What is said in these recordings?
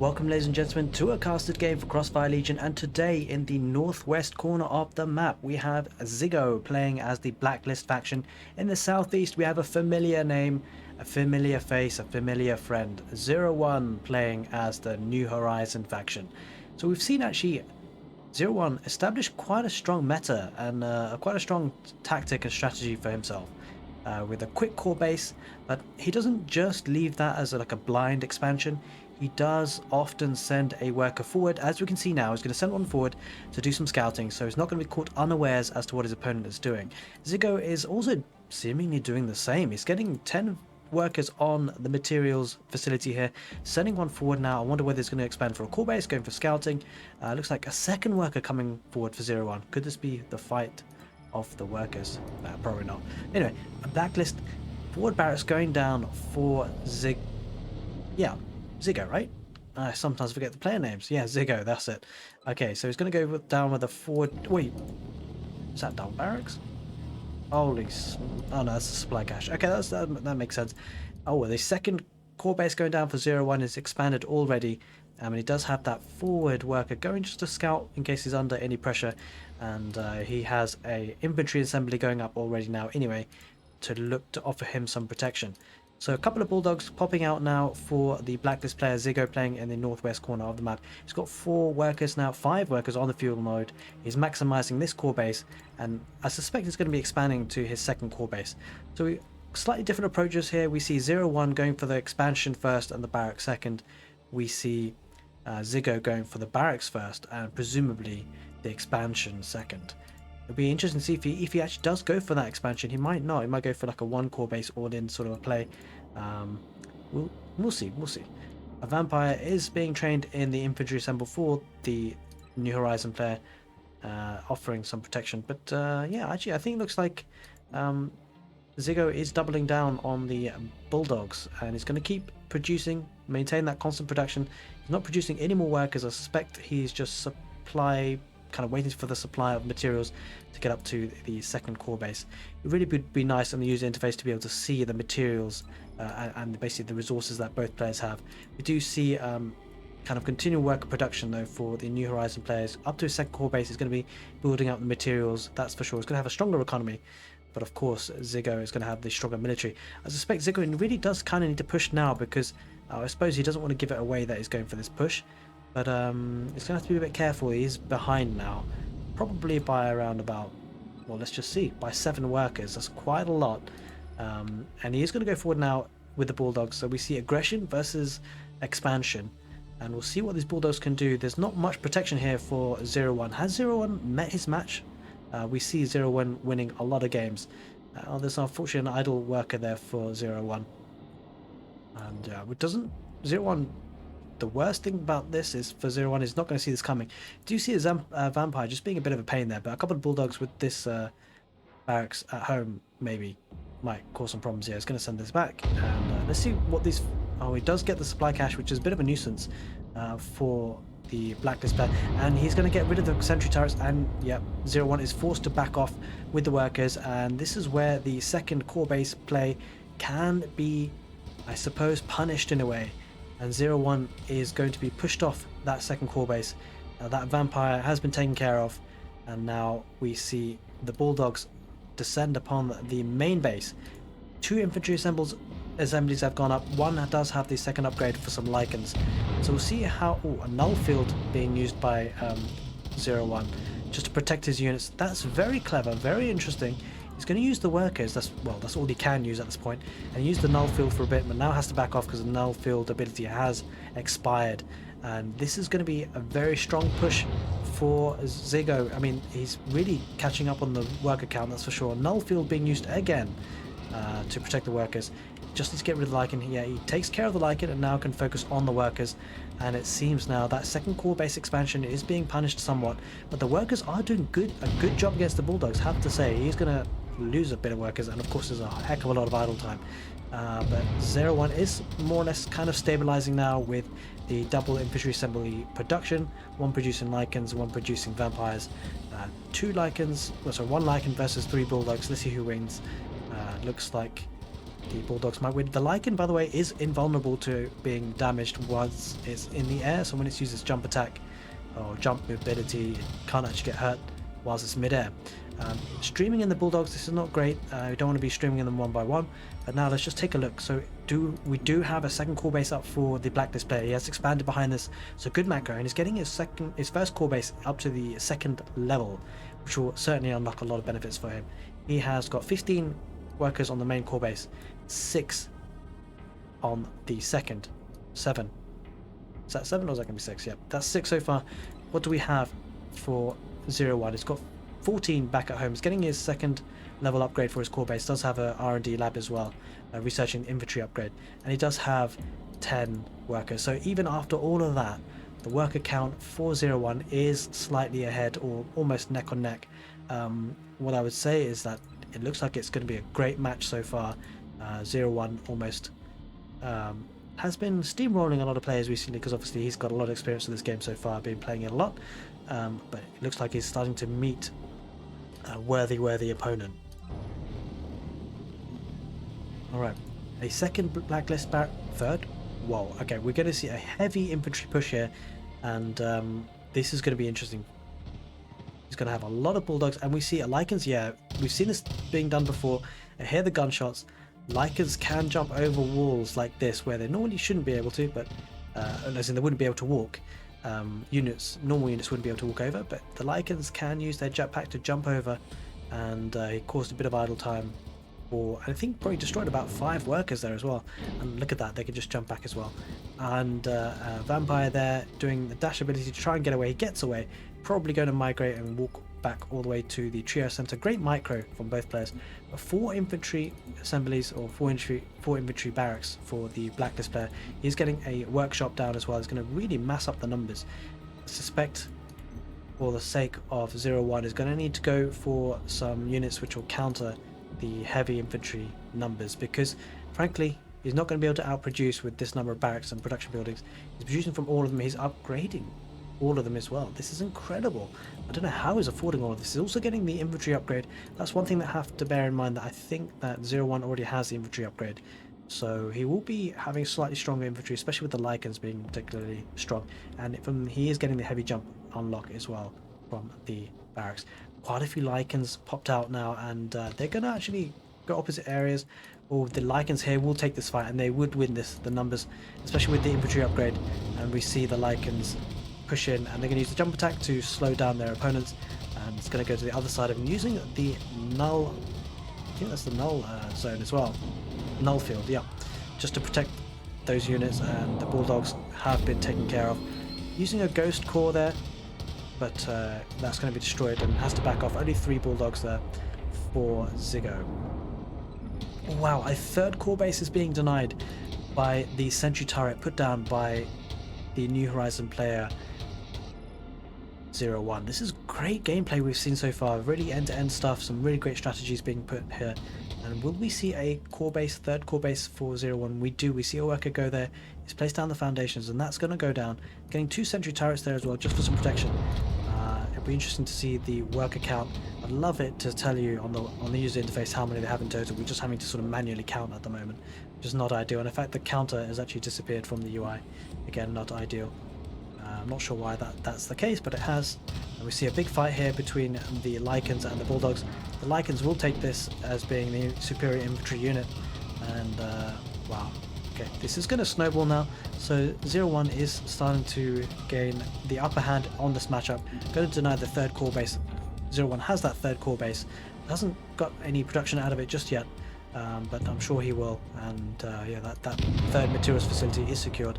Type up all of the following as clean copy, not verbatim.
Welcome ladies and gentlemen to a casted game for Crossfire Legion, and today in the northwest corner of the map we have Ziggo playing as the Blacklist faction. In the southeast we have a familiar name, a familiar face, a familiar friend, 01 playing as the New Horizon faction. So we've seen actually 01 establish quite a strong meta and quite a strong tactic and strategy for himself. With a quick core base, but he doesn't just leave that as like a blind expansion. He does often send a worker forward. As we can see now, he's going to send one forward to do some scouting, so he's not going to be caught unawares as to what his opponent is doing. Ziggo is also seemingly doing the same. He's getting 10 workers on the materials facility here, sending one forward now. I wonder whether it's going to expand for a core base, going for scouting. Looks like a second worker coming forward for 01. Could this be the fight of the workers? Probably not. Anyway, a Blacklist forward barracks going down for Ziggo, right? I sometimes forget the player names. Yeah, Ziggo, that's it. Okay, so he's going to go down with a forward... Wait, is that down barracks? Holy... Oh no, that's a supply cache. Okay, that makes sense. Oh, the second core base going down for 01 is expanded already. And he does have that forward worker going just to scout in case he's under any pressure. And he has a infantry assembly going up already now anyway to look to offer him some protection. So a couple of bulldogs popping out now for the Blacklist player Ziggo playing in the northwest corner of the map. He's got 4 workers now, 5 workers on the fuel mode. He's maximizing this core base, and I suspect he's going to be expanding to his second core base. So slightly different approaches here. We see 01 going for the expansion first and the barracks second. We see Ziggo going for the barracks first and presumably the expansion second. It'll be interesting to see if he actually does go for that expansion. He might not. He might go for like a 1 core base all-in sort of a play. We'll see. A vampire is being trained in the infantry assemble for the New Horizon player, offering some protection. But yeah, actually I think it looks like Ziggo is doubling down on the bulldogs, and he's going to keep producing, maintain that constant production. He's not producing any more workers. I suspect he's just kind of waiting for the supply of materials to get up to the second core base. It really would be nice on the user interface to be able to see the materials and basically the resources that both players have. We do see kind of continual worker production though for the New Horizon players. Up to his second core base is going to be building up the materials, that's for sure. It's going to have a stronger economy, but of course Ziggo is going to have the stronger military. I suspect Ziggo really does kind of need to push now because I suppose he doesn't want to give it away that he's going for this push. But he's going to have to be a bit careful. He's behind now, probably by around about, well, let's just see, by 7 workers. That's quite a lot. And he is going to go forward now with the bulldogs. So we see aggression versus expansion, and we'll see what these bulldogs can do. There's not much protection here for 01. Has 01 met his match? We see 01 winning a lot of games. There's unfortunately an idle worker there for 01. And doesn't 01... The worst thing about this is for 01 is not going to see this coming. Do you see a vampire just being a bit of a pain there, but a couple of bulldogs with this barracks at home maybe might cause some problems here. It's going to send this back, and let's see what these... Oh, he does get the supply cache, which is a bit of a nuisance for the Blacklist player, and he's going to get rid of the sentry turrets, and yeah, 01 is forced to back off with the workers, and this is where the second core base play can be, I suppose, punished in a way. And 01 is going to be pushed off that second core base. That vampire has been taken care of, and now we see the bulldogs descend upon the main base. 2 infantry assemblies have gone up. One does have the second upgrade for some lichens. So we'll see how... Oh, a null field being used by 01 just to protect his units. That's very clever, very interesting. He's going to use the workers, that's all he can use at this point, and use the null field for a bit, but now has to back off because the null field ability has expired. And this is going to be a very strong push for Ziggo. I mean, he's really catching up on the worker count, that's for sure. Null field being used again to protect the workers. Just needs to get rid of the lichen. Yeah, he takes care of the lichen and now can focus on the workers. And it seems now that second core base expansion is being punished somewhat, but the workers are doing a good job against the bulldogs, have to say. He's going to lose a bit of workers, and of course there's a heck of a lot of idle time, but 01 is more or less kind of stabilizing now with the double infantry assembly production, 1 producing lichens, 1 producing vampires, 2 lichens, well, sorry, 1 lichen versus 3 bulldogs. Let's see who wins. Looks like the Bulldogs might win. The Lycan, by the way, is invulnerable to being damaged once it's in the air, so when it's used as jump attack or jump mobility, it can't actually get hurt whilst it's mid-air. Streaming in the Bulldogs, this is not great. We don't want to be streaming in them one by one, but now let's just take a look. So we do have a second core base up for the Blacklist player. He has expanded behind this, so good macro, and he's getting his first core base up to the second level, which will certainly unlock a lot of benefits for him. He has got 15 workers on the main core base, 6 on the second, 7. Is that 7 or is that going to be 6? Yeah, that's 6 so far. What do we have for 01? It's got 14 back at home. He's getting his second level upgrade for his core base. Does have a R&D lab as well, researching infantry upgrade, and he does have 10 workers. So even after all of that, the worker count for 01 is slightly ahead, or almost neck on neck. What I would say is that it looks like it's going to be a great match so far. 01 almost has been steamrolling a lot of players recently, because obviously he's got a lot of experience with this game so far, been playing it a lot, but it looks like he's starting to meet a worthy opponent. Alright, a second Blacklist third? Whoa, okay, we're going to see a heavy infantry push here, and this is going to be interesting. He's going to have a lot of Bulldogs, and we see a Lycans. Yeah, we've seen this being done before. I hear the gunshots. Lycans can jump over walls like this, where they normally shouldn't be able to, but as in they wouldn't be able to walk. Normal units wouldn't be able to walk over, but the Lycans can use their jetpack to jump over, and it caused a bit of idle time. I think probably destroyed about 5 workers there as well, and look at that, they can just jump back as well. And Vampire there doing the dash ability to try and get away. He gets away, probably going to migrate and walk back all the way to the trio center. Great micro from both players. 4 infantry assemblies, or 4 infantry barracks for the Blacklist player. He's getting a workshop down as well. He's going to really mass up the numbers. I suspect, for the sake of 01, is going to need to go for some units which will counter the heavy infantry numbers, because frankly he's not going to be able to outproduce with this number of barracks and production buildings. He's producing from all of them. He's upgrading all of them as well. This is incredible. I don't know how he's affording all of this. He's also getting the infantry upgrade. That's one thing that I have to bear in mind, that I think that 01 already has the infantry upgrade, so he will be having slightly stronger infantry, especially with the Lycans being particularly strong, and he is getting the heavy jump unlock as well from the barracks. Quite a few Lycans popped out now, and they're going to actually go opposite areas. Or the Lycans here will take this fight, and they would win this, the numbers, especially with the infantry upgrade. And we see the Lycans push in, and they're going to use the jump attack to slow down their opponents, and it's going to go to the other side of them using the null, I think that's the null zone as well, null field, yeah, just to protect those units. And the Bulldogs have been taken care of using a ghost core there, but that's going to be destroyed and has to back off. Only 3 Bulldogs there for Ziggo. Wow, a third core base is being denied by the sentry turret put down by the New Horizon player 01. This is great gameplay we've seen so far, really end-to-end stuff, some really great strategies being put here. And will we see a core base, third core base for 01? We do. We see a worker go there. He's placed down the foundations, and that's going to go down. Getting 2 sentry turrets there as well, just for some protection. It'll be interesting to see the worker count. I'd love it to tell you on the user interface how many they have in total. We're just having to sort of manually count at the moment, which is not ideal. And in fact, the counter has actually disappeared from the UI. Again, not ideal. I'm not sure why that's the case, but it has. And we see a big fight here between the Lycans and the Bulldogs. The Lycans will take this as being the superior infantry unit, and wow, okay, this is going to snowball now. So 01 is starting to gain the upper hand on this matchup. Going to deny the third core base. 01 has that third core base, hasn't got any production out of it just yet, but I'm sure he will. And yeah, that third materials facility is secured.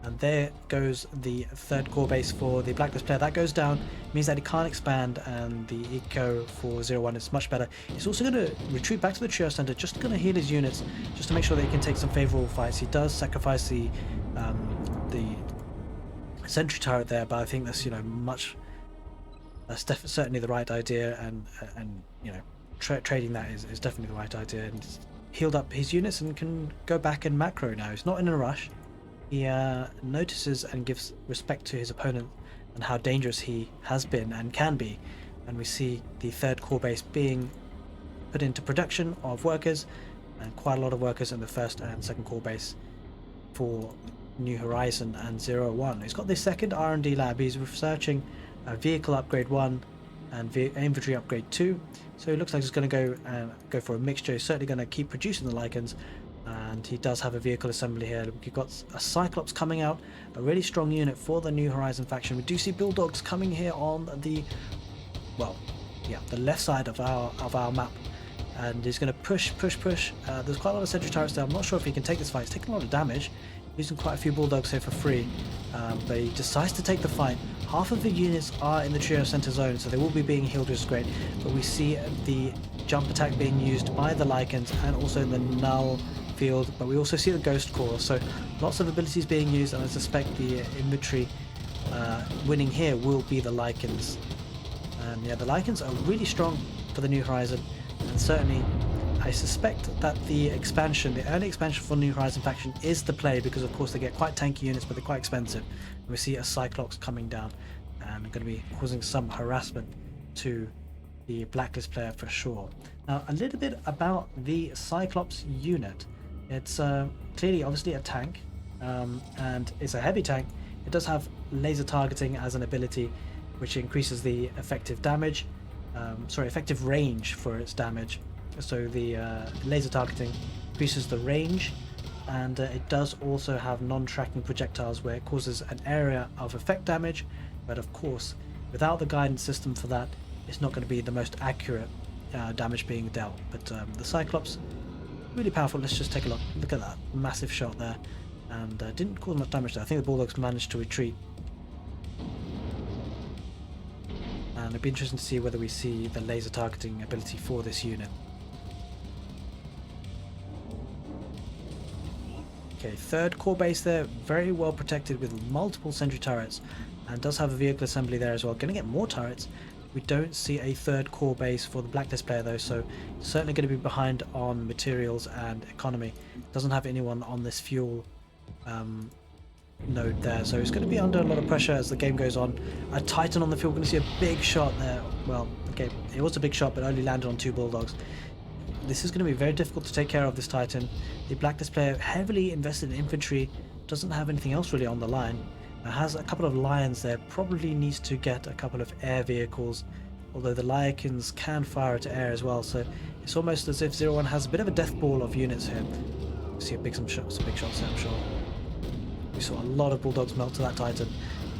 And there goes the third core base for the Blacklist player. That goes down, means that he can't expand, and the eco for 01 is much better. He's also going to retreat back to the trio center, just going to heal his units, just to make sure that he can take some favorable fights. He does sacrifice the sentry turret there, but I think that's, you know, that's certainly the right idea, and you know, trading that is definitely the right idea. And he's healed up his units and can go back and macro now. He's not in a rush. He notices and gives respect to his opponent and how dangerous he has been and can be. And we see the third core base being put into production of workers. and quite a lot of workers in the first and second core base for New Horizon and 01. He's got the second R&D lab. He's researching vehicle upgrade 1 and infantry upgrade 2. So it looks like he's going to go for a mixture. He's certainly going to keep producing the Lycans, and he does have a vehicle assembly here. We've got a Cyclops coming out, a really strong unit for the New Horizon faction. We do see Bulldogs coming here on the, well, yeah, the left side of our map, and he's going to push. There's quite a lot of sentry turrets there. I'm not sure if he can take this fight. He's taking a lot of damage, using quite a few Bulldogs here for free, but he decides to take the fight. Half of the units are in the trio center zone, so they will be being healed, which is great, but we see the jump attack being used by the Lycans and also in the null field, but we also see the ghost core, so lots of abilities being used, and I suspect the infantry winning here will be the Lycans. And yeah, the Lycans are really strong for the New Horizon, and certainly I suspect that the early expansion for New Horizon faction is the play, because of course they get quite tanky units, but they're quite expensive. And we see a Cyclops coming down and going to be causing some harassment to the Blacklist player for sure. Now, a little bit about the Cyclops unit. It's clearly obviously a tank, and it's a heavy tank. It does have laser targeting as an ability, which increases the effective damage, effective range for its damage. So the laser targeting increases the range, and it does also have non-tracking projectiles where it causes an area of effect damage, but of course without the guidance system for that, it's not going to be the most accurate damage being dealt. But the Cyclops, really powerful. Let's just take a look. Look at that massive shot there, and didn't cause much damage there. I think the Bulldogs managed to retreat, and it'd be interesting to see whether we see the laser targeting ability for this unit. Okay, third core base there, very well protected with multiple sentry turrets, and does have a vehicle assembly there as well. Going to get more turrets. We don't see a third core base for the Blacklist player though, so certainly going to be behind on materials and economy. Doesn't have anyone on this fuel node there, so it's going to be under a lot of pressure as the game goes on. A Titan on the field, going to see a big shot there. Well, okay, it was a big shot, but only landed on 2 Bulldogs. This is going to be very difficult to take care of, this Titan. The Blacklist player, heavily invested in infantry, doesn't have anything else really on the line. Has a couple of Lions there, probably needs to get a couple of air vehicles, although the Lycans can fire to air as well, so it's almost as if 01 has a bit of a death ball of units here. We see some big shots there, I'm sure. We saw a lot of Bulldogs melt to that Titan.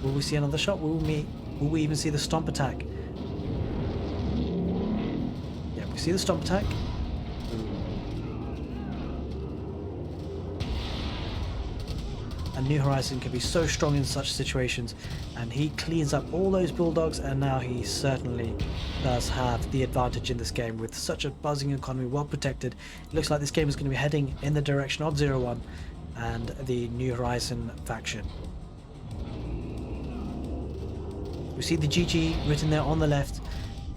Will we see another shot? Will we even see the stomp attack? Yeah, we see the stomp attack. And New Horizon can be so strong in such situations, and he cleans up all those Bulldogs, and now he certainly does have the advantage in this game with such a buzzing economy, well protected. It looks like this game is going to be heading in the direction of 01 and the New Horizon faction. We see the GG written there on the left,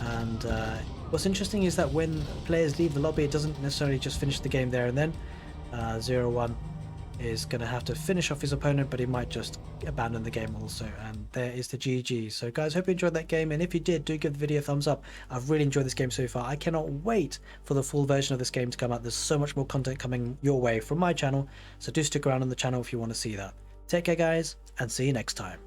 and what's interesting is that when players leave the lobby, it doesn't necessarily just finish the game there and then. 01 is going to have to finish off his opponent, but he might just abandon the game also, and there is the GG. So guys, hope you enjoyed that game, and if you did, do give the video a thumbs up. I've really enjoyed this game so far. I cannot wait for the full version of this game to come out. There's so much more content coming your way from my channel, so do stick around on the channel if you want to see that. Take care guys, and see you next time.